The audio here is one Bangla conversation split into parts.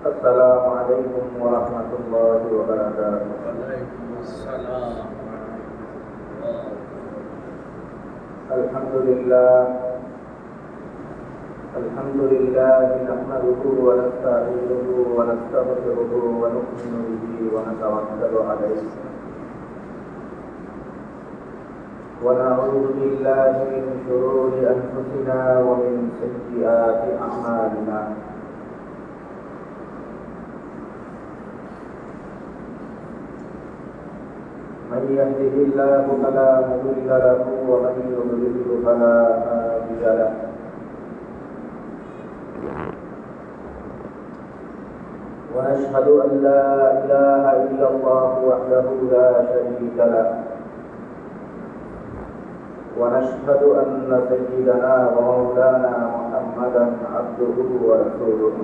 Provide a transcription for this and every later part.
السلام عليكم ورحمة الله وبركاته. وعليكم السلام ورحمة الله. الحمد لله نحمده ونستعينه ونستغفره ونؤمن به ونتوكل عليه ونعوذ بالله من شرور أنفسنا ومن سيئات أعمالنا. من يهده الله فلا مضل له ومن يضلل فلا هادي له. ونشهد أن لا إله إلا الله وحده لا شريك له، ونشهد أن سيدنا ومولانا محمدا عبده ورسوله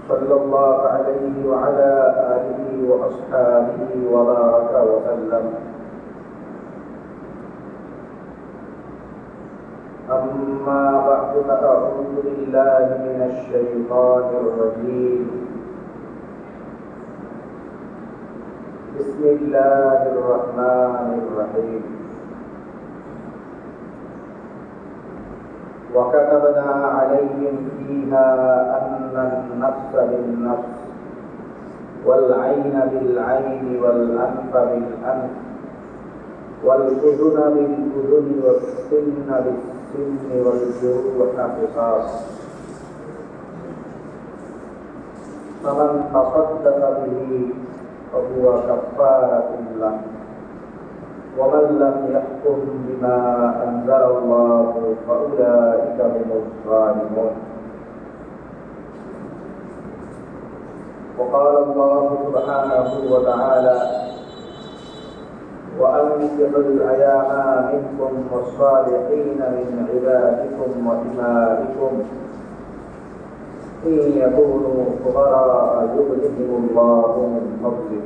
صلى الله عليه وعلى آله وأصحابه وبارك وسلم. أما بعد فأعوذ بالله من الشيطان الرجيم. بسم الله الرحمن الرحيم. وكتبنا عليهم فيها أن النفس بالنفس والعين بالعين والأنف بالأنف والأذن بالأذن والسن بالسن والجروح قصاص، فمن تصدق به فهو كفارة له، ومن لم يحكم بما أنزل الله فأولئك هم الظالمون. وقال الله سبحانه وتعالى: وأنكحوا الأيام منكم والصالحين من عبادكم وإمائكم إن يكونوا فقراء يغنهم الله من فضله.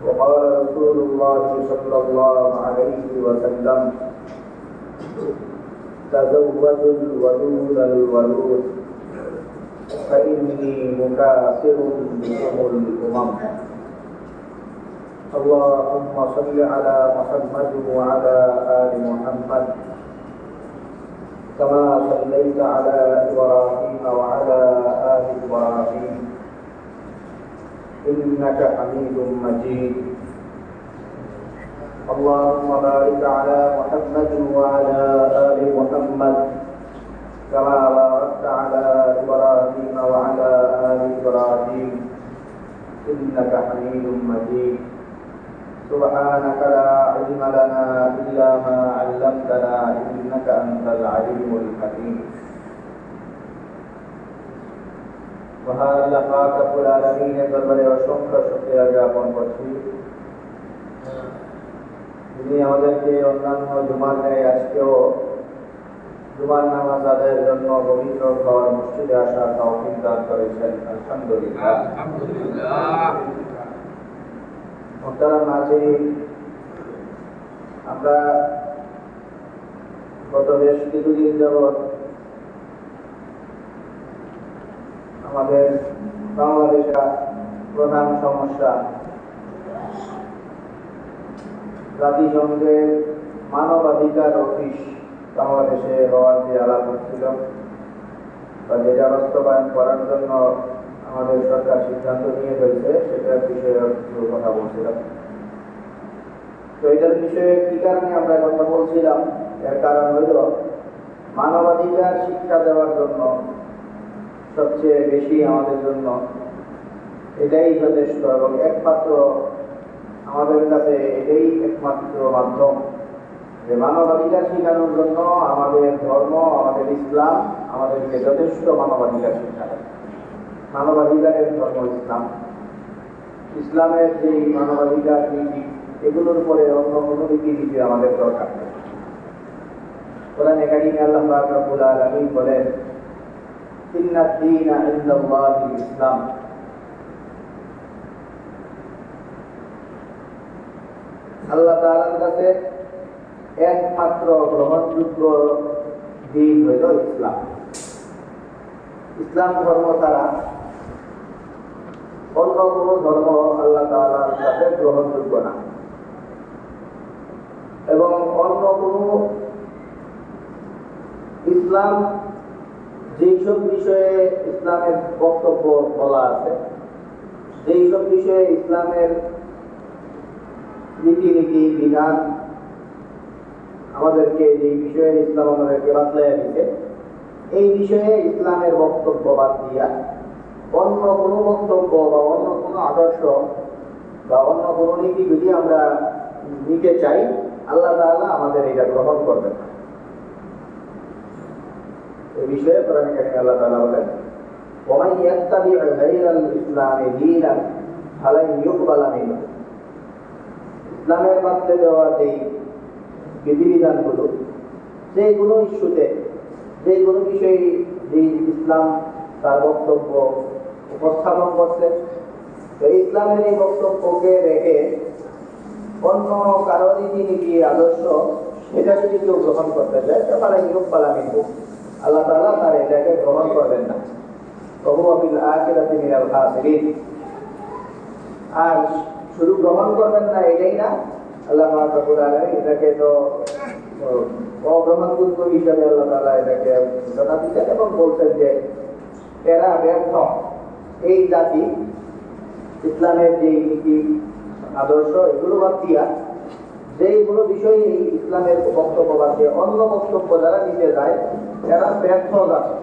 وقال رسول الله صلى الله عليه وسلم: تزوجوا الودود الولود فإني مكاثر بكم الأمم. اللهم صل على محمد وعلى آل محمد كما صليت على إبراهيم وعلى آل إبراهيم إنك حميد مجيد. اللهم بارك على محمد وعلى آل محمد كما باركت على إبراهيم وعلى آل إبراهيم إنك حميد مجيد. سبحانك لا علم لنا إلا ما علمتنا إنك أنت العليم الحكيم. মহান আল্লাহ পাক রব্বুল আলামিনের দরবারে অসংখ্য শুকরিয়া জ্ঞাপন করছি, যিনি আমাদেরকে অন্যান্য জুমার ন্যায় আজকেও জুমার নামাজ আদায়ের জন্য পবিত্র ঘর মসজিদে আসার তৌফিক দান করেছেন। আলহামদুলিল্লাহ। মুহতারাম নাযিরিন, আমরা গত বেশ কিছুদিন যাবৎ আমাদের বাংলাদেশের প্রধান সমস্যা জাতিসংঘের মানবাধিকার অফিস বাংলাদেশে হওয়ার যে আলাপ হচ্ছিল বা যেটা বাস্তবায়ন করার জন্য আমাদের সরকার সিদ্ধান্ত নিয়ে ফেলছে, সেটার বিষয়ে কিছু কথা বলছিলাম। তো এটার বিষয়ে কি কারণে আমরা কথা বলছিলাম, এর কারণ হইল মানবাধিকার শিক্ষা দেওয়ার জন্য সবচেয়ে বেশি আমাদের জন্য এটাই যথেষ্ট এবং একমাত্র আমাদের কাছে এটাই একমাত্র মাধ্যম যে মানবাধিকার শেখানোর জন্য আমাদের ধর্ম, আমাদের ইসলাম আমাদেরকে যথেষ্ট মানবাধিকার শিক্ষা দেয়। মানবাধিকারের ধর্ম ইসলাম, ইসলামের যে মানবাধিকার নীতি, এগুলোর উপরে অন্য কোনো রীতিনীতি আমাদের দরকার নেই। কোরআনে কারিমে আল্লাহ পাক রব্বুল আলামিন বলেন, ইন্নাদ দীনা ইনদাল্লাহিল ইসলাম। আল্লাহ তাআলার কাছে একমাত্র গ্রহণযোগ্য দিন হইল ইসলাম। ইসলাম ধর্ম ছাড়া অন্য কোনো ধর্ম আল্লাহ তাআলার কাছে গ্রহণযোগ্য না, এবং অন্য কোনো ইসলাম যেসব বিষয়ে ইসলামের বক্তব্য বলা আছে, যেসব বিষয়ে ইসলামের রীতিনীতি বিধান আমাদেরকে, যে বিষয়ে ইসলাম আমাদেরকে বাতলাইয়া দিতে, এই বিষয়ে ইসলামের বক্তব্য বাদ দিয়া অন্য কোনো বক্তব্য বা অন্য কোনো আদর্শ বা অন্য কোনো নীতি যদি আমরা নিতে চাই, আল্লাহ তাআলা আমাদের এটা গ্রহণ করবেন না। এই বিষয়ে কোরআনে কারিমে আল্লাহ তাআলা বলেন, ওয়া মান ইয়াত্তাবি' গায়রাল ইসলামি দীনান ফালান ইউকবালা মিনহু। ইসলামের মধ্যে দেওয়া যে বিধিবিধানগুলো, যে কোনো ইস্যুতে, যে কোনো বিষয়ে যে ইসলাম তার বক্তব্য উপস্থাপন করছে, তো ইসলামের এই বক্তব্যকে রেখে অন্য কারো রীতিনীতি আদর্শ সেটা যদি কেউ গ্রহণ করতে চায়, তাহলে ইউকবালা মিনহু, আল্লাহ তাআলা তার এটাকে গ্রহণ করবেন না। ওয়া ফিল আখিরাতি মিনাল খাসিরিন। আর শুধু গ্রহণ করবেন না এটাই না, আল্লাহ পাক রব্বুল আলামিন এটাকে তো অগ্রহণযোগ্য হিসাবে আল্লাহ তাআলা এটাকে ঘোষণা দিচ্ছেন এবং বলছেন যে এরা ব্যর্থ, এই জাতি ইসলামের যে নীতি আদর্শ এগুলো বাদ দিয়া যেগুলো বিষয়ে ইসলামের বক্তব্য বাদ দিয়ে অন্য বক্তব্য যারা নিতে যায়, এরা ব্যর্থ জাতি।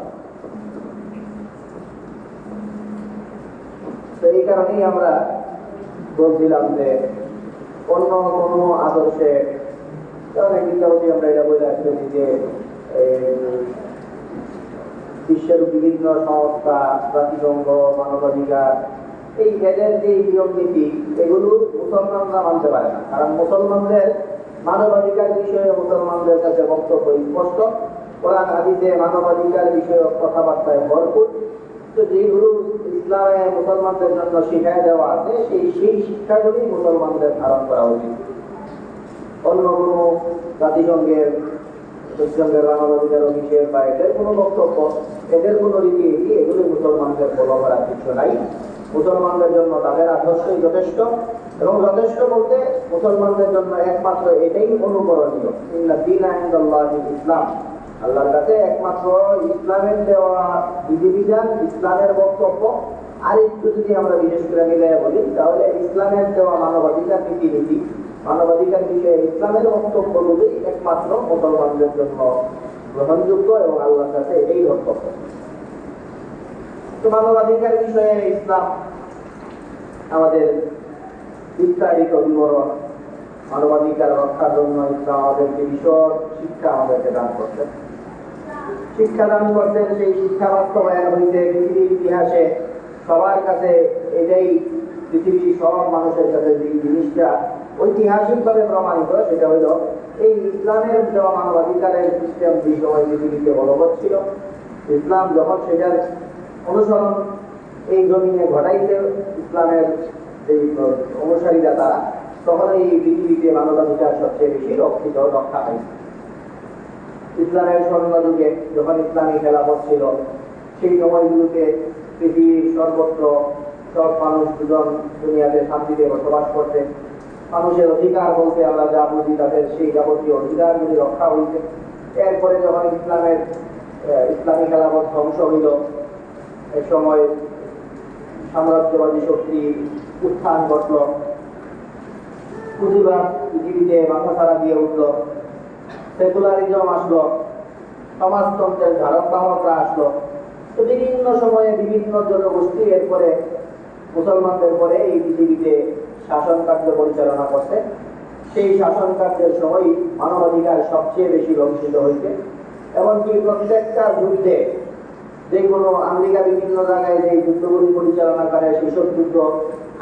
তো এই কারণেই আমরা বলছিলাম যে অন্য কোনো আদর্শে, অনেক ইত্যাদি আমরা এটা বলে আসতেছি যে বিশ্বের বিভিন্ন সংস্থা, জাতিসংঘ, মানবাধিকার, এই এদের যে নিয়ম নীতি এগুলো মুসলমানরা মানতে পারে না, কারণ মুসলমানদের মানবাধিকার বিষয়ে মুসলমানদের কাছে বক্তব্য স্পষ্ট, কোরআন হাদিসে মানবাধিকার বিষয়ে কথাবার্তায় ভরপুর। তো যেগুলো ইসলামে মুসলমানদের জন্য শিখায় দেওয়া আছে, সেই শিক্ষাগুলি মুসলমানদের ধারণ করা উচিত। অন্য কোনো জাতিসংঘের মানবাধিকার অফিসের বা এদের কোনো বক্তব্য, এদের কোনো রীতিনীতি, এগুলি মুসলমানদের ফলো করার কিছু নাই। মুসলমানদের জন্য তাদের আদর্শই যথেষ্ট, এবং যথেষ্ট বলতে মুসলমানদের জন্য একমাত্র এটাই অনুকরণীয়। ইন্না দীনা ইনদাল্লাহিল ইসলাম, আল্লাহর কাছে একমাত্র ইসলামের দেওয়া বিধিবিধান, ইসলামের বক্তব্য। আর একটু যদি আমরা বিশেষ করে মিলাই বলি, তাহলে ইসলামের দেওয়া মানবাধিকার রীতিনীতি, মানবাধিকার বিষয়ে ইসলামের বক্তব্যগুলি একমাত্র মুসলমানদের জন্য গ্রহণযোগ্য এবং আল্লাহর কাছে এটাই বক্তব্য। তো মানবাধিকার বিষয়ে ইসলাম আমাদের বিস্তারিত বিবরণ, মানবাধিকার রক্ষার জন্য ইসলাম আমাদেরকে বিশদ শিক্ষা আমাদেরকে দান করছেন। শিক্ষা দান করছেন, সেই শিক্ষা বাস্তবায়ন হইতে পৃথিবীর ইতিহাসে সবার কাছে এটাই, পৃথিবীর সব মানুষের কাছে যে জিনিসটা ঐতিহাসিকভাবে প্রমাণিত, সেটা হইল এই ইসলামের দেওয়া মানবাধিকারের সিস্টেম যে সময় পৃথিবীতে বলবৎ ছিল, ইসলাম যখন সেটার অনুসরণ এই জমিনে ঘটাইতে ইসলামের যে অনুসারীরা তারা, তখন এই পৃথিবীতে মানবাধিকার সবচেয়ে বেশি রক্ষিত, রক্ষা হয়েছে। ইসলামের স্বর্ণ যুগে যখন ইসলামী খেলাফত ছিল, সেই সময়গুলোতে পৃথিবীর সর্বত্র সব মানুষ দুজন দুনিয়াতে শান্তিতে বসবাস করতে, মানুষের অধিকার বলতে আমরা যা বুঝি তাদের সেই যাবতীয় অধিকারগুলি রক্ষা হইতে। এরপরে যখন ইসলামী খেলাফত ধ্বংস হইল, এক সময় সাম্রাজ্যবাদী শক্তি উত্থান ঘটল, পুঁজিবাদ পৃথিবীতে মাথা ছাড়া দিয়ে উঠল, সেকুলারিজম আসলো, সমাজতন্ত্রের ধারক বাহকরা আসলো। তো বিভিন্ন সময়ে বিভিন্ন জনগোষ্ঠী এরপরে মুসলমানদের পরে এই পৃথিবীতে শাসন কার্য পরিচালনা করতে, সেই শাসন কার্যের সময় মানবাধিকার সবচেয়ে বেশি লঙ্ঘিত হয়েছে। এমনকি প্রত্যেকটা যুদ্ধে, যেগুলো আমেরিকা বিভিন্ন জায়গায় যে যুদ্ধগুলি পরিচালনা করে, সেসব যুদ্ধ,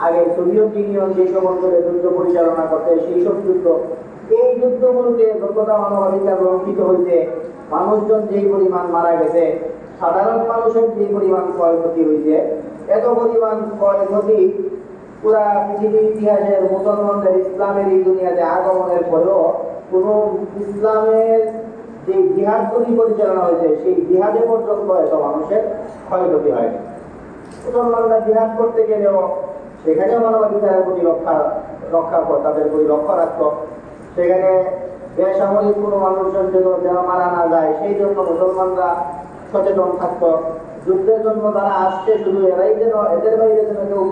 আগে সোভিয়েত ইউনিয়ন যে সব অঞ্চলে যুদ্ধ পরিচালনা করতে, সেই সব যুদ্ধ, এই যুদ্ধগুলোতে যতটা মানবাধিকার লঙ্ঘিত হয়েছে, মানুষজন যেই পরিমাণ মারা গেছে, সাধারণ মানুষের যে পরিমাণ ক্ষয়ক্ষতি হয়েছে, এত পরিমাণ ক্ষয়ক্ষতি পুরা পৃথিবীর ইতিহাসের মুসলমানদের ইসলামের এই দুনিয়াতে আগমনের পরেও কোন ইসলামের যে জিহাদ যদি পরিচালনা হয়েছে সেই জিহাদে পর্যন্ত এত মানুষের ক্ষয়ক্ষতি হয়। মুসলমানরা জিহাদ করতে গেলেও সেখানেও মানবাধিকারের প্রতি তাদের প্রতি লক্ষ্য রাখত। সেখানে বেসামরিক কোনো মানুষজন যেন মারা না যায় সেই জন্য মুসলমানরা সচেতন থাকত। যুদ্ধের জন্য তারা আসছে শুধু এরাই যেন, এদের বাইরে যেন কেউ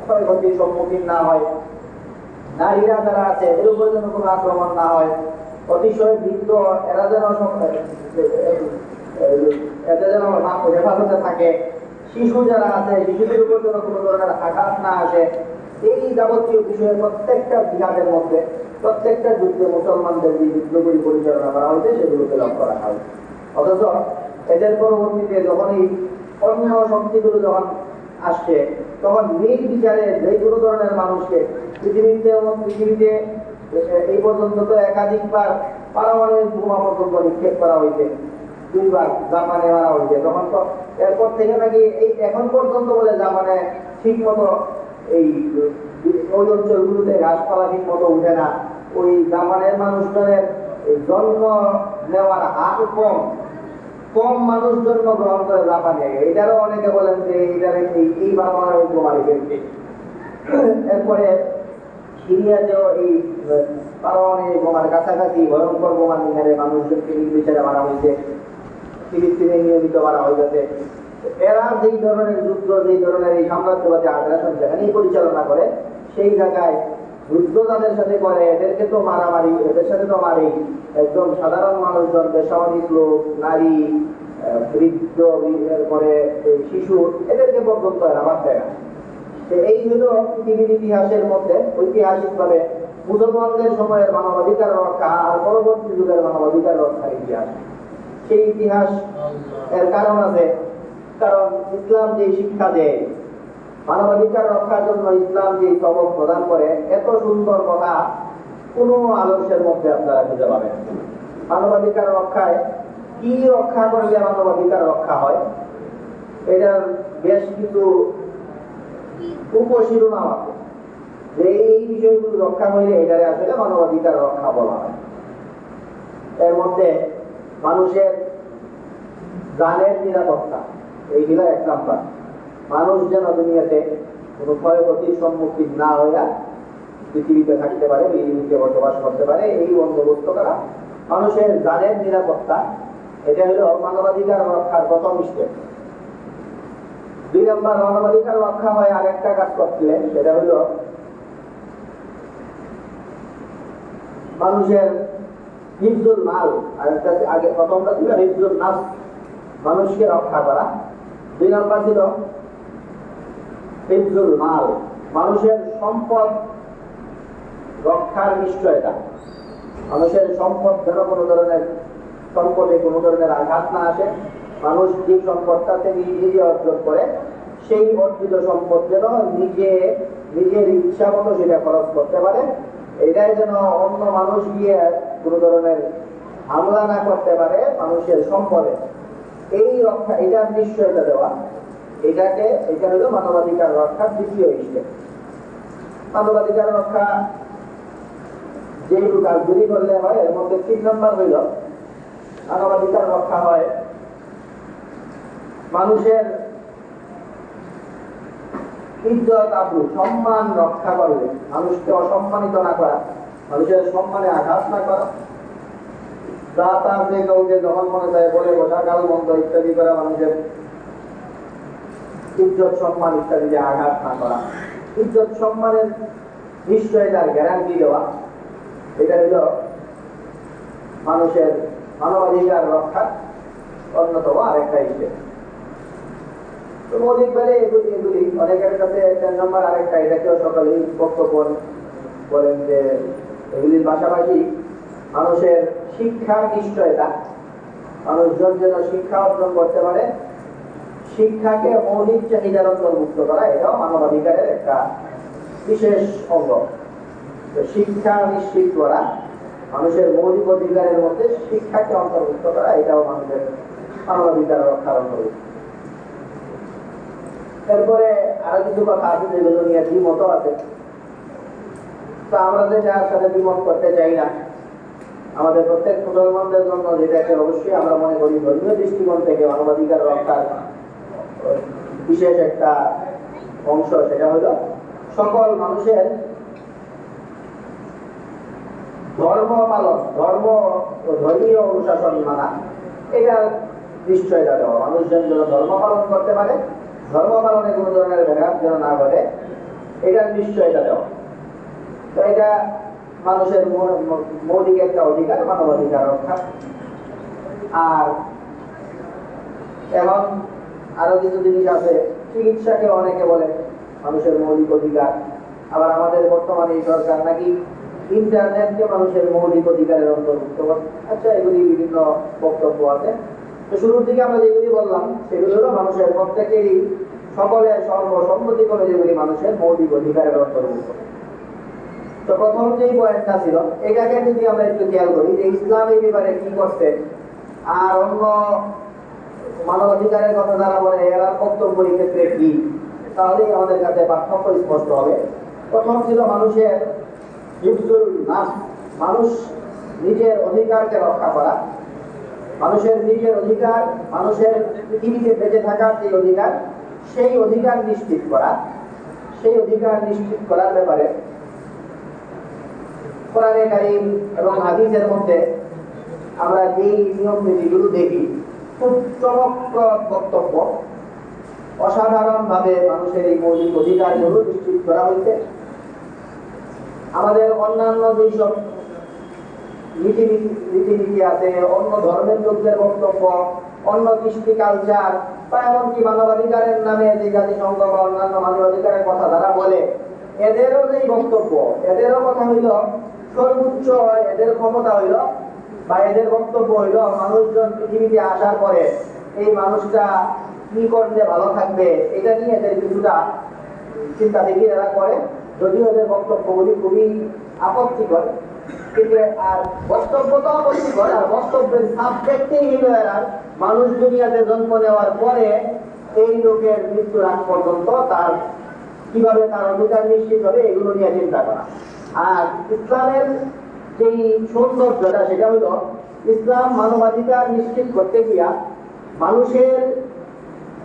ক্ষয়ক্ষতির সম্মুখীন না হয়, নারীরা যারা আছে এর উপরে যেন কোনো আক্রমণ না হয়, অতিশয় বৃদ্ধ এরা যেন এদের যেন হেফাজতে থাকে, শিশু যারা আছে শিশুদের উপর যেন কোনো ধরনের আঘাত না আসে, এই যাবতীয় বিষয়ে প্রত্যেকটা জিহাদের মধ্যে প্রত্যেকটা যুদ্ধে মুসলমানদের যে যুদ্ধগুলি পরিচালনা করা হয়েছে সেগুলোকে লক্ষ্য রাখা হয়েছে। অথচ এদের পরবর্তীতে যখন এই অন্য শক্তিগুলো যখন আসছে তখন নির্বিচারে যে কোনো ধরনের মানুষকে পৃথিবীতে এই পর্যন্ত তো একাধিকবার পারমাণবিক বোমা পর্যন্ত নিক্ষেপ করা হয়েছে, 2বার জাপানে মারা হয়েছে। তখন তো এরপর থেকে নাকি এই এখন পর্যন্ত বলে জাপানে ঠিক মতো এই ওই অঞ্চলগুলোতে গাছপালা ঠিক মতো উঠে না, ওই জাপানের মানুষজনের জন্ম নেওয়ার হার কম মানুষ জন্ম গ্রহণ করে জাপানে। এটারও অনেকে বলেন যে এইটার এই পারমাণবিক বোমা রেখেছে। এরপরে সিরিয়াতেও এই পারমাণবিক বোমার কাছাকাছি ভয়ঙ্কর বোমা নিয়ে মানুষজনকে নির্বিচারে মারা হয়েছে, ফিলিস্তিনে নিয়মিত মারা হয়েছে। এরা যেই ধরনের যুদ্ধ, যেই ধরনের এই সাম্রাজ্যবাদী আগ্রাসন যেখানেই পরিচালনা করে সেই জায়গায় যুদ্ধ যাদের সাথে করে এদেরকে তো মারামারি, এদের সাথে তো মারি একদম সাধারণ মানুষজন, বেসামরিক লোক, নারী, বৃদ্ধ, এরপরে শিশু, এদেরকে পর্যন্ত এরা বাদ দেয় না। এই হলো পৃথিবীর ইতিহাসের মধ্যে ঐতিহাসিকভাবে মুসলমানদের সময়ের মানবাধিকার রক্ষা আর পরবর্তী যুগের মানবাধিকার রক্ষার ইতিহাস। সেই ইতিহাস এর কারণ আছে, কারণ ইসলাম যে শিক্ষা দেয় মানবাধিকার রক্ষার জন্য, ইসলাম যে সবক প্রদান করে, এত সুন্দর কথা কোনো আদর্শের মধ্যে আপনারা খুঁজে পাবেন। মানবাধিকার রক্ষায় কি রক্ষা করলে মানবাধিকার রক্ষা হয়, এটার বেশ কিছু উপশিরোনাম আছে যে এই বিষয়গুলো রক্ষা হইলে এটারে আসলে মানবাধিকার রক্ষা বলা হয়। এর মধ্যে মানুষের জানের নিরাপত্তা এইগুলো 1 নাম্বার। মানুষ যেন দুনিয়াতে কোনো ক্ষয়ক্ষতির সম্মুখীন না হইয়া পৃথিবীতে থাকতে পারে, পৃথিবীতে বসবাস করতে পারে, এই বন্দোবস্ত করা মানুষের জানের নিরাপত্তা, এটা হলো মানবাধিকার রক্ষার প্রথম স্টেপ। 2 নাম্বার, মানবাধিকার রক্ষা হয় আরেকটা কাজ করতে, সেটা হলো মানুষের হিফজুল মাল। আরেকটা আগে প্রথমটা ছিল হিফজুল নাফস, মানুষকে রক্ষা করা। 2 নাম্বার ছিল হিফজুল মাল, মানুষের সম্পদ রক্ষার নিশ্চয়তা। মানুষের সম্পদ যেন কোনো ধরনের সম্পদে কোনো ধরনের আঘাত না আসে, মানুষ যে সম্পদটা থেকে নিজে অর্জন করে সেই অর্জিত সম্পদ যেন নিজের ইচ্ছা মতো সেটা খরচ করতে পারে, এটাই যেন অন্য মানুষ গিয়ে কোনো ধরনের হামলা না করতে পারে মানুষের সম্পদে, এই রক্ষা, এটার নিশ্চয়তা দেওয়া, এটা হলো মানবাধিকার রক্ষার দ্বিতীয় স্টেপ। মানবাধিকার রক্ষা যেগুলো কাজগুলি করলে হয় এর মধ্যে 3 নাম্বার হইল মানবাধিকার রক্ষা হয় মানুষের ইজ্জত আবরু সম্মান রক্ষা করলে, মানুষকে অসম্মানিত না করা, মানুষের সম্মানে আঘাত না করা, যা তার যে কাউকে যখন মনে যায় বলে বসা, গাল বন্ধ ইত্যাদি করা, মানুষের ইজ্জত সম্মান ইত্যাদিতে আঘাত না করা, ইজ্জত সম্মানের নিশ্চয়তার গ্যারান্টি দেওয়া, এটা হলো মানুষের মানবাধিকার রক্ষার অন্যতম আরেকটা স্টেপ। তো মৌলিকভাবে এগুলি অনেকের কাছে 4 নম্বর আরেকটা, এটাকেও সকলেই বক্তব্য বলেন যে এগুলির পাশাপাশি মানুষের শিক্ষার নিশ্চয়তা, মানুষজন যেন শিক্ষা অর্জন করতে পারে, শিক্ষাকে মৌলিক চাহিদার অন্তর্ভুক্ত করা, এটাও মানবাধিকারের একটা বিশেষ অঙ্গ। শিক্ষা নিশ্চিত করা, মানুষের মৌলিক অধিকারের মধ্যে শিক্ষাকে অন্তর্ভুক্ত করা, এটাও মানুষের মানবাধিকার রক্ষার অন্তর্ভুক্ত। এরপরে আরো কিছু কথা আছে যেগুলো নিয়ে দ্বিমত আছে, তো আমরা যে যার সাথে দ্বিমত করতে চাই না, আমাদের প্রত্যেক মুসলমানদের জন্য যেটাকে অবশ্যই আমরা মনে করি ধর্মীয় দৃষ্টিকোণ থেকে মানবাধিকার রক্ষার বিশেষ একটা অংশ, সেটা হলো সকল মানুষের ধর্ম পালন, ধর্মীয় অনুশাসন মানা, এটার নিশ্চয়তা দেওয়া। মানুষ যেন ধর্ম পালন করতে পারে, ধর্ম পালনে কোনো ধরনের ব্যাঘাত যেন না ঘটে, এটার নিশ্চয়তা দেওয়া। তো এটা মানুষের মৌলিক একটা অধিকার, মানবাধিকার রক্ষা। আর এখন আরো কিছু জিনিস আছে, চিকিৎসাকে অনেকে বলে মানুষের মৌলিক অধিকার। আবার আমাদের বর্তমানে এই সরকার নাকি ইন্টারনেটকে মানুষের মৌলিক অধিকারের অন্তর্ভুক্ত করে। আচ্ছা, এগুলি বিভিন্ন বক্তব্য আছে। তো শুরুর দিকে আমরা যেগুলি বললাম সেগুলি হলো মানুষের প্রত্যেকেরই, সকলের সর্বসম্মতিক্রমে যেগুলি মানুষের মৌলিক অধিকারের অন্তর্ভুক্ত। তো প্রথম যেই পয়েন্টটা ছিল, এটাকে যদি আমরা একটু খেয়াল করি যে ইসলাম এই ব্যাপারে কি করছে আর অন্য মানবাধিকারের কথা যারা বলে এরা বক্তব্য এই ক্ষেত্রে কি, তাহলেই আমাদের কাছে পার্থক্য স্পষ্ট হবে। প্রথম ছিল মানুষের হিফজুল নাফস, মানুষ নিজের অধিকারকে রক্ষা করা, মানুষের নিজের অধিকার, মানুষের পৃথিবীতে বেঁচে থাকার যে অধিকার, সেই অধিকার নিশ্চিত করা। সেই অধিকার নিশ্চিত করার ব্যাপারে কোরআনে কারীম এবং হাদিসের মধ্যে আমরা যেই নিয়ম নীতিগুলো দেখি, খুব চমকপ্রদ বক্তব্য, অসাধারণভাবে মানুষের এই মৌলিক অধিকারগুলো নিশ্চিত করা হয়েছে। আমাদের অন্যান্য যেসব রীতিনীতি আছে, অন্য ধর্মের লোকদের বক্তব্য, অন্য কৃষ্টি কালচার বা এমনকি মানবাধিকারের নামে যে জাতিসংঘ বা অন্যান্য মানবাধিকারের কথা যারা বলে, এদেরও যে বক্তব্য, এদেরও কথা হইল সর্বোচ্চ, এদের ক্ষমতা হইল বা এদের বক্তব্য হইল মানুষজন পৃথিবীতে আসার পরে এই মানুষটা কি করলে ভালো থাকবে, এটা নিয়ে এদের কিছুটা চিন্তা দেখি এরা করে। যদিও এদের বক্তব্যগুলি খুবই আপত্তিকর, কিন্তু আর বক্তব্য তো আপত্তিকর, আর বক্তব্যের সাবজেক্টেই হইল এরা মানুষ দুনিয়াতে জন্ম নেওয়ার পরে এই লোকের মৃত্যুর আগ পর্যন্ত তার কিভাবে তার অধিকার নিশ্চিত হবে এগুলো নিয়ে চিন্তা করা। আর ইসলামের যেই সৌন্দর্যটা সেটা হলো ইসলাম মানবাধিকার নিশ্চিত করতে গিয়া মানুষের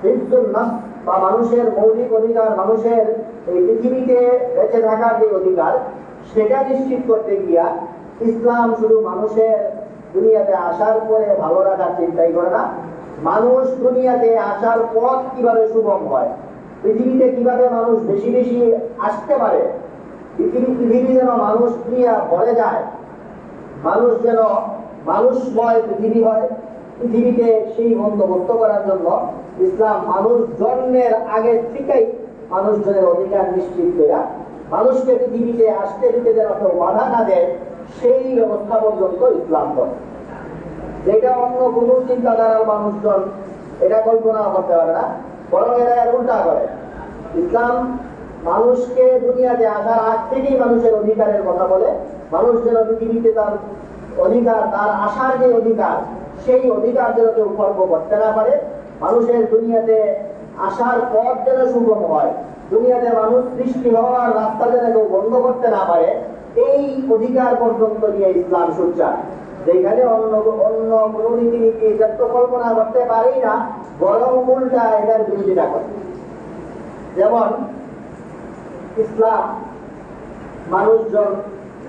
হিফজুল নাফস বা মানুষের মৌলিক অধিকার, মানুষের এই পৃথিবীতে বেঁচে থাকার যে অধিকার, সেটা নিশ্চিত করতে গিয়া ইসলাম শুধু মানুষের দুনিয়াতে আসার পরে ভালো রাখার চিন্তাই করে না, মানুষ দুনিয়াতে আসার পথ কিভাবে সুগম হয়, পৃথিবীতে কিভাবে মানুষ বেশি বেশি আসতে পারে, পৃথিবী যেন মানুষ দিয়া ভরে যায়, মানুষ যেন মানুষময় পৃথিবী হয়, পৃথিবীতে সেই বন্দোবস্ত করার জন্য ইসলাম মানুষ জন্মের আগে থেকেই মানুষজনের অধিকার নিশ্চিত করে মানুষকে পৃথিবীতে আসতে দিতে যেন কেউ বাধা না দেয়, সেই ব্যবস্থা পর্যন্ত ইসলাম করে। যেটা অন্য কোনো চিন্তাধারার মানুষজন এটা কল্পনা করতে পারে না, বরং এরা এর উল্টা করে। ইসলাম মানুষকে দুনিয়াতে আসার আগ থেকেই মানুষের অধিকারের কথা বলে, মানুষ যেন পৃথিবীতে তার অধিকার, তার আসার যে অধিকার, সেই অধিকার যেন কেউ খর্ব করতে না পারে, মানুষের দুনিয়াতে আসার পথ যেন সুগম হয়, দুনিয়াতে মানুষ সৃষ্টি হওয়ার রাস্তা যেন কেউ বন্ধ করতে না পারে, এই অধিকার পর্যন্ত নিয়ে ইসলাম সোচ্চার। যেখানে অন্য কোনো রীতিনীতি এটা তো কল্পনা করতে পারেই না, বরং উল্টা এটার বিরোধিতা করে। যেমন ইসলাম মানুষজন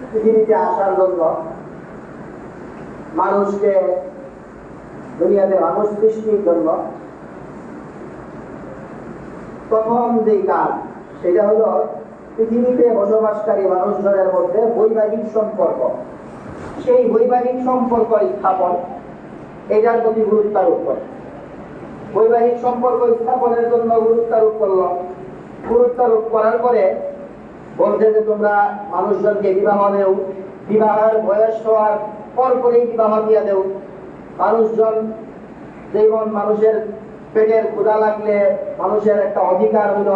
পৃথিবীতে আসার জন্য, মানুষকে দুনিয়াতে মানুষ সৃষ্টির জন্য প্রথম যে কাজ সেটা হলো পৃথিবীতে বসবাসকারী মানুষজনের মধ্যে বৈবাহিক সম্পর্ক, সেই বৈবাহিক সম্পর্ক স্থাপন, এটার প্রতি গুরুত্বারোপ করে। বৈবাহিক সম্পর্ক স্থাপনের জন্য গুরুত্বারোপ করল, গুরুত্বারোপ করার পরে বলছে যে তোমরা মানুষজনকে বিবাহ দেও, বিবাহের বয়স হওয়ার পরপরেই বিবাহ দিয়া দেও। মানুষজন যেমন মানুষের পেটের ক্ষুধা লাগলে মানুষের একটা অধিকার হইল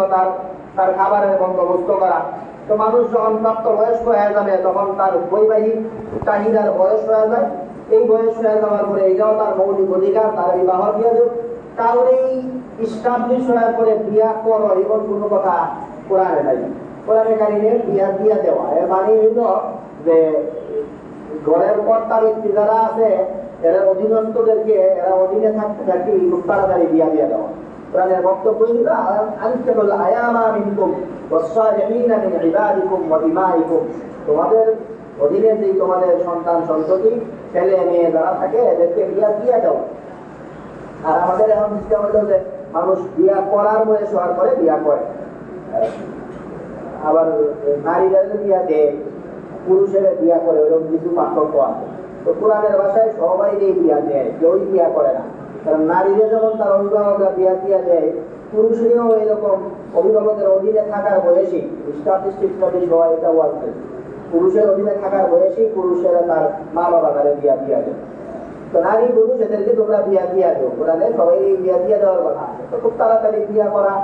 তার খাবারের বন্দোবস্ত করা, তো মানুষ যখন প্রাপ্ত বয়স্ক হয়ে যাবে তখন তার বৈবাহিক চাহিদার বয়স হয়ে যায়, এই বয়স হয়ে যাওয়ার পরে এটাও তার মৌলিক অধিকার, তার বিবাহ দিয়ে দেব। কারোরই ইস্টাবলিশ হওয়ার পরে বিয়া করো এমন কোনো কথা কোরআনে নাই। কোরআনে কারিমে বিয়া দিয়া দেওয়া এর মানে হইল যে ঘরের কর্তা ব্যক্তি যারা আছে এরা অধীনস্থদেরকে এরা অধীনে থাকতে থাকি খুব তাড়াতাড়ি বিয়া দিয়ে দেওয়া। কোরআনের বক্তব্য হলো আনকিহুল আয়ামা মিনকুম ওয়াস-সালিহিনা মিন ইবাদিকুম ওয়া ইমাইকুম, তোমাদের অধীনে যে তোমাদের সন্তান সন্ততি ছেলে মেয়ে যারা থাকে এদেরকে বিয়া দিয়ে দাও। আর আমাদের এখন সিস্টেম হলো যে মানুষ বিয়া করার বয়স হওয়ার পরে বিয়া করে, আবার নারীরা বিয়া দেয়, পুরুষের বিয়া করে, ওরকম কিছু পার্থক্য আছে। তো কোরআনের ভাষায় সবাই বিয়া দেয়, কেউই বিয়া করে না। কারণ নারীরা যখন তার অভিভাবকরা বিয়া দিয়া দেয়, পুরুষেরও এরকম অভিভাবকের অধীনে থাকার বয়সী স্ট্যাটিস্টিক্স হয়, এটাও আছে, পুরুষের অধীনে থাকার বয়সী পুরুষেরা তার মা বাবা তারা বিয়া দিয়া দেয়। তো নারী পুরুষ এদেরকে তোমরা বিয়া দিয়া দেও, কোরআনে সবাই বিয়া দিয়ে দেওয়ার কথা আছে। তো খুব তাড়াতাড়ি বিয়া করা,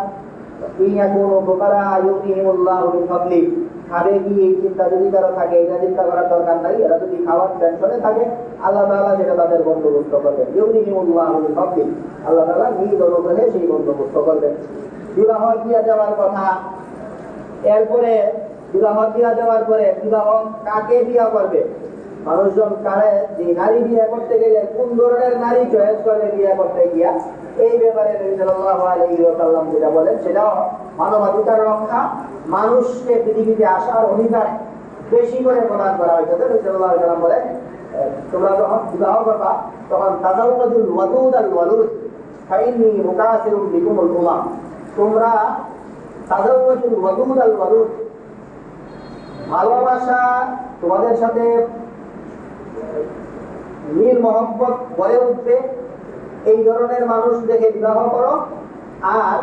খাবে কি এই চিন্তা যদি কারো থাকে, এটা চিন্তা করার দরকার নাই। এরা যদি খাওয়ার টেনশনে থাকে আল্লাহ তাআলা সেটা তাদের বন্দোবস্ত করবেন। আল্লাহ তাআলা নিজ অনুগ্রহে সেই বন্দোবস্ত করবেন। বিবাহ দিয়া দেওয়ার কথা, এরপরে বিবাহ দিয়া দেওয়ার পরে বিবাহ কাকে বিয়া করবে, মানুষজন কারে যে নারী বিয়ে করতে গেলে কোন ধরনের নারী চয়েস করে বিয়ে করতে গিয়া, এই ব্যাপারে নবী সাল্লাল্লাহু আলাইহি ওয়াসাল্লাম যেটা বলেন সেটাও মানবাধিকার রক্ষা, মানুষকে পৃথিবীতে আসার অধিকার বেশি করে প্রদান করা হয়েছে। নবী সাল্লাল্লাহু আলাইহি ওয়াসাল্লাম বলেন তোমরা যখন বিবাহ করবা তখন তাজাওয়াজুল ওয়াদুদ আল ওয়ালুদ ফাইন্নী মুকাসিরুম বিকুমুল উমাম, তোমরা তাজাওয়াজুল ওয়াদুদ আল ওয়ালুদ, ভালোবাসা তোমাদের সাথে মিল মহব্বত গড়ে উঠবে এই ধরনের মানুষ দেখে বিবাহ করো। আর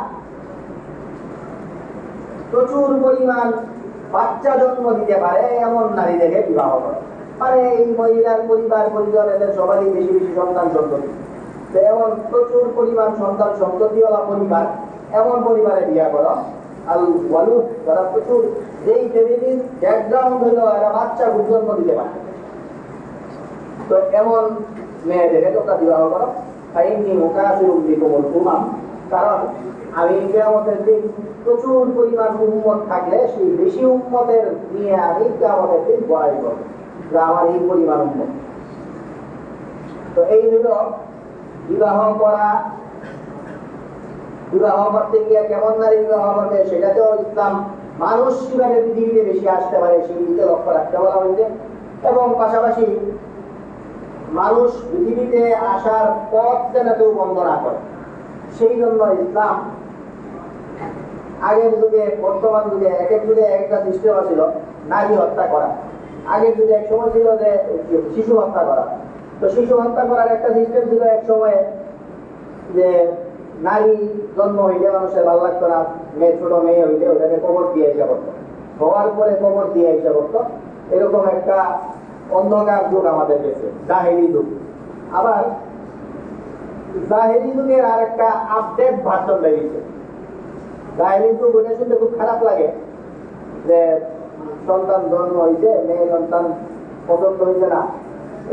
প্রচুর পরিমাণ বাচ্চা জন্ম দিতে পারে এমন নারী দেখে বিবাহ করো। মানে এই মহিলার পরিবার পরিজন এদের সবারই বেশি বেশি সন্তান সন্ততি, তো এমন প্রচুর পরিমাণ সন্তান সন্ততিওয়ালা পরিবার, এমন পরিবারে বিয়া করো। আল ওয়ালুদ, যারা প্রচুর, যেই ফ্যামিলির ব্যাকগ্রাউন্ড হলো এরা বাচ্চা জন্ম দিতে পারে, তো এমন মেয়েদেরকে তোমরা বিবাহ করো। ফাইন্নী মুকাসিরুম বিকুমুল উমাম, কারণ আমি কিয়ামতের দিন প্রচুর পরিমাণ উম্মত থাকলে সেই বেশি উম্মতের নিয়ে আমি কিয়ামতের দিন বড়াই করব, যা আমার এই পরিমাণ উম্মত। তো এই হলো বিবাহ করা। বিবাহ করতে গিয়ে কেমন নারী বিবাহ করবে সেটাতেও ইসলাম মানুষ কিভাবে পৃথিবীতে বেশি আসতে পারে সেই দিকে লক্ষ্য রাখতে বলা হয়েছে। এবং পাশাপাশি মানুষ পৃথিবীতে আসার পথ যেন কেউ বন্ধ না করে, সেই জন্য ইসলাম আগের যুগে বর্তমান যুগে এক এক যুগে একটা সিস্টেম ছিল নারী হত্যা করা। আগের যুগে এক সময় ছিল যে শিশু হত্যা করা, তো শিশু হত্যা করার একটা সিস্টেম ছিল এক সময়ে যে নারী জন্ম হইলে মানুষের ভালো লাগতো না, ছোট মেয়ে হইলে ওটাকে কবর দিয়ে এসে করতো, হওয়ার পরে কবর দিয়ে এসে করতো। এরকম একটা অন্ধকার যুগ আমাদের দেশে, জাহেলি যুগ। আবার জাহেলি যুগের আর একটা আপডেট ভার্সন বেরিয়েছে। জাহেলি যুগ ওটা শুনতে খুব খারাপ লাগে যে সন্তান জন্ম হয়েছে, মেয়ে সন্তান পছন্দ হয়েছে না,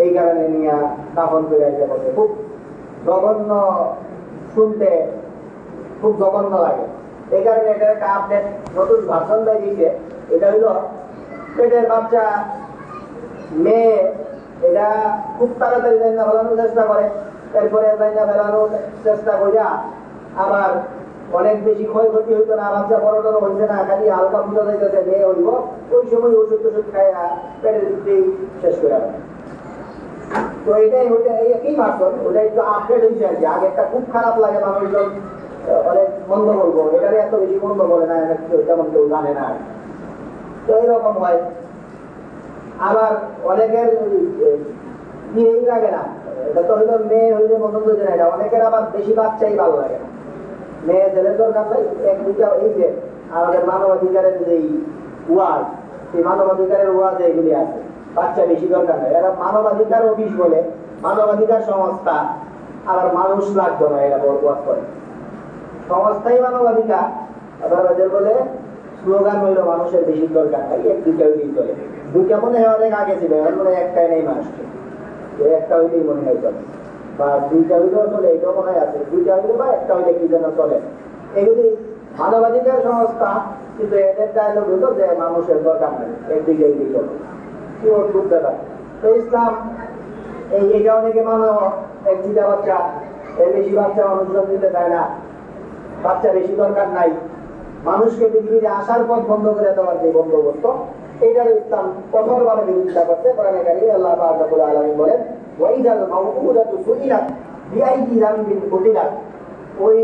এই কারণে নিয়ে দাফন করে এসে করছে। খুব জঘন্য শুনতে, খুব জঘন্য লাগে। এই কারণে এটা একটা আপডেট নতুন ভার্সন বেরিয়েছে। এটা হইল পেটের বাচ্চা মেয়ে, এটা খুব তাড়াতাড়ি জানা ফেলানোর চেষ্টা করে, এরপরে জানা ফেলানোর চেষ্টা করিয়া আবার অনেক বেশি ক্ষয়ক্ষতি হইতো না, বাচ্চা বড় বড় হইছে না, খালি হালকা ফুটা যাইতেছে, মেয়ে হইব, ওই সময় ওষুধ টষুধ খাইয়া পেটের দিকেই শেষ করে আবার। তো এটাই ওইটা একই ভার্সন, ওটা একটু আপডেট হয়েছে আর কি। আগেরটা খুব খারাপ লাগে, মানুষজন অনেক বন্ধ করবো, এটারে এত বেশি বন্ধ করে না, তেমন কেউ জানে না। তো এরকম হয়। আবার অনেকের বিয়েই লাগে না, এটা তো হইলো মেয়ে হইলে পছন্দ হচ্ছে না, এটা অনেকের আবার বেশি বাচ্চাই ভালো লাগে না, মেয়ে ছেলের দরকার নাই। এক দুইটা এই যে আমাদের মানবাধিকারের যে ওয়াজ, সেই মানবাধিকারের ওয়াজ এগুলি আছে, বাচ্চা বেশি দরকার নাই। এরা মানবাধিকার অফিস বলে, মানবাধিকার সংস্থা, আবার মানুষ লাগতো না, এরা ওয়াজ করে। সংস্থাই মানবাধিকার, আবার এদের বলে স্লোগান হইলো মানুষের বেশি দরকার নাই, এক দুইটা হইলেই চলে। দুইটা মনে হয় অনেক আগে ছিল, এখন মনে হয় একটাই নেই মানুষকে, একটা হইলেই মনে হয় চলে, বা দুইটা হইলেও চলে, এটাও মনে হয় আছে, দুইটা হইলে বা একটা হইলে কি যেন চলে। এগুলি মানবাধিকার সংস্থা, কিন্তু এদের ডায়লগ হইলো যে মানুষের দরকার নেই, একদিকে চলে। কি অদ্ভুত ব্যাপার। তো ইসলাম এটা অনেকে মানে এক দুটা বাচ্চা, এর বেশি বাচ্চা মানুষ জন্ম দিতে চায় না, বাচ্চা বেশি দরকার নাই, মানুষকে পৃথিবীতে আসার পথ বন্ধ করে দেওয়ার যে বন্দোবস্ত, এইটার ইসলাম কঠোরভাবে বিরোধিতা করছে। কোরআনে কারিমে আল্লাহ পাক রব্বুল আলামিন বলেন, ওয়াইদাল মাউউদাতু সুইলাত বিআইয়ি যামবিন কুতিলাত, ওই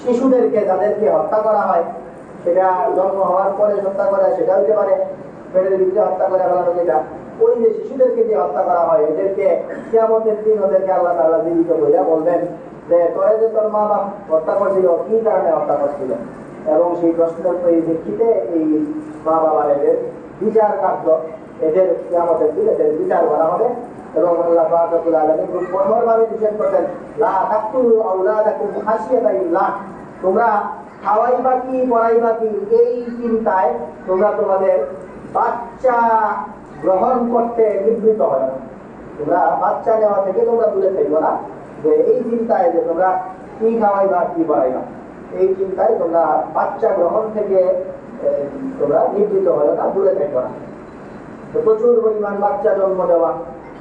শিশুদেরকে যাদেরকে হত্যা করা হয়, সেটা জন্ম হওয়ার পরে হত্যা করা, সেটা হইতে পারে পেটের ভিতরে হত্যা করে ফেলানো, যেটা ওই যে শিশুদেরকে যে হত্যা করা হয়, এদেরকে কিয়ামতের দিন ওদেরকে আল্লাহ তাআলা জীবিত করে বলবেন যে তোরা যে তোর মা বাপ হত্যা করছিল, কি কারণে হত্যা করছিল, এবং সেই প্রশ্নের পরিপ্রেক্ষিতে এই মা বাবার এদের বিচার কার্য, এদের কিয়ামতের দিন এদের বিচার করা হবে। এবং আল্লাহ পাক রব্বুল আলামিন খুব কঠোরভাবে নিষেধ করেন, লা তাকতুলু আওলাদাকুম খাশিয়াতা ইমলাক, তোমরা খাওয়াইবা কি পড়াইবা কি এই চিন্তায় তোমরা তোমাদের বাচ্চা গ্রহণ করতে নিবৃত্ত হয় না, তোমরা বাচ্চা নেওয়া থেকে তোমরা দূরে থাকবো না, যে এই চিন্তায় যে তোমরা কি খাওয়াইবা কি পড়াইবা, এই চিন্তায় তোমরা বাচ্চা গ্রহণ থেকে তোমরা নিবৃত্ত হয় না, দূরে থাকবো না। তো প্রচুর পরিমাণ বাচ্চা জন্ম দেওয়া,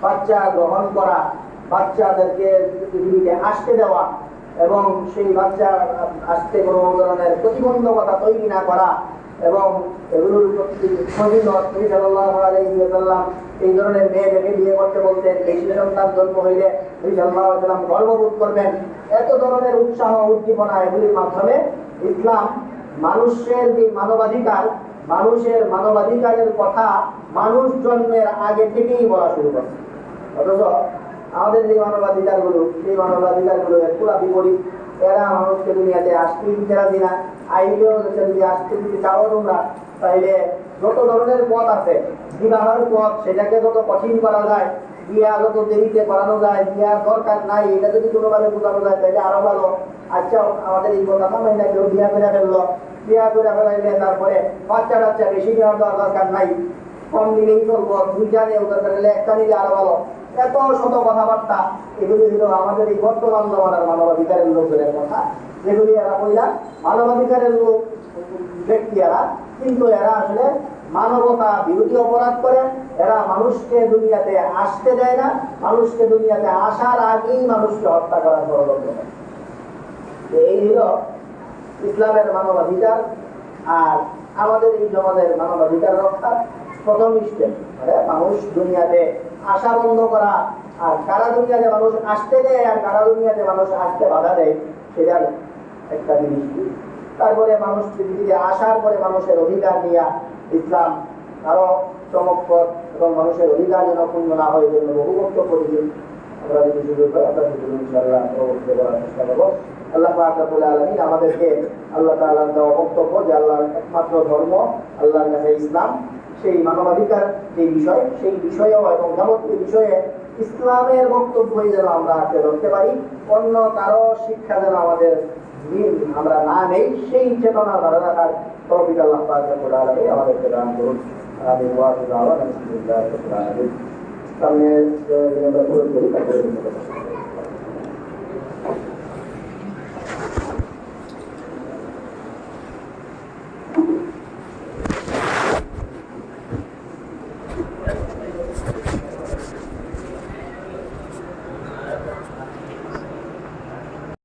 বাচ্চা গ্রহণ করা, বাচ্চাদেরকে পৃথিবীতে আসতে দেওয়া এবং সেই বাচ্চা আসতে কোনো ধরনের প্রতিবন্ধকতা তৈরি না করা, এবং এগুলোর প্রতি ফজিলত নবী সাল্লাল্লাহু আলাইহি ওয়াসাল্লাম এই ধরনের মেয়েদেরকে বিয়ে করতে বলতেন, বেশি সন্তান জন্ম হইলে নবী সাল্লাল্লাহু আলাইহি ওয়াসাল্লাম গর্ববোধ করবেন। এত ধরনের উৎসাহ উদ্দীপনা এগুলির মাধ্যমে ইসলাম মানুষের যে মানবাধিকার, মানুষের মানবাধিকারের কথা মানুষ জন্মের আগে থেকেই বলা শুরু করে। অথচ আমাদের যে মানবাধিকারগুলো, সেই মানবাধিকারগুলো পুরো বিপরীত। এরা মানুষকে দুনিয়াতে আসতে দিতে রাজি না, আইলেও যদি আসতে দিতে চাও তোমরা, তাইলে যত ধরনের পথ আছে, বিবাহের পথ সেটাকে যত কঠিন করা যায়, বিয়া যত দেরিতে করানো যায়, বিয়ার দরকার নাই এটা যদি কোনোভাবে বোঝানো যায় তাইলে আরো ভালো। আচ্ছা আমাদের এই কথা মাই না, কেউ বিয়া করে ফেললো, বিয়া করে ফেলাইলে তারপরে বাচ্চা টাচ্চা বেশি নেওয়ার দরকার নাই, কম নিলেই চলবো, দুইটা নিয়েও দরকার হলে একটা নিলে আরো ভালো। এত শত কথাবার্তা, এগুলি ছিল আমাদের এই বর্তমান জমানার মানবাধিকারের লোকদের কথা, যেগুলি এরা কইলা মানবাধিকারের লোক ব্যক্তি এরা, কিন্তু এরা আসলে মানবতা বিরোধী অপরাধ করে। এরা মানুষকে দুনিয়াতে আসতে দেয় না, মানুষকে দুনিয়াতে আসার আগেই মানুষকে হত্যা করার ষড়যন্ত্র করে। এই হল ইসলামের মানবাধিকার। আর আমাদের এই সমাজের মানবাধিকার রক্ষার প্রথম স্টেপ মানে মানুষ দুনিয়াতে আসা বন্ধ করা, আর কারা দুনিয়াতে মানুষ আসতে দেয় আর কারা দুনিয়াতে মানুষ আসতে বাধা দেয়, সেটার একটা জিনিস। তারপরে মানুষ পৃথিবীতে আসার পরে মানুষের অধিকার নিয়ে ইসলাম আরো চমকপ্রদ এবং মানুষের অধিকার যেন পূর্ণ না হয় জন্য বহু বক্তব্য দিন। আমরা যদি সুযোগ পাই আমরা সেগুলো ইনশাআল্লাহ পরবর্তীতে বলার চেষ্টা করবো। আল্লাহ পাক রব্বুল আলামিন আমাদেরকে আল্লাহ তাআলার দেওয়া বক্তব্য যে আল্লাহর একমাত্র ধর্ম, আল্লাহর কাছে ইসলাম, সেই মানবাধিকার যে বিষয়, সেই বিষয়েও এবং যাবতীয় বিষয়ে ইসলামের বক্তব্যই যেন আমরা হাতে ধরতে পারি, অন্য কারো শিক্ষা যেন আমাদের আমরা না নেই, সেই চেতনা ধরে রাখার তৌফিক আল্লাহ পাক রব্বুল আলামিন আমাদেরকে দান করুন। আমিন ওয়া আলহামদুলিল্লাহ রাব্বিল আলামিন। সামনে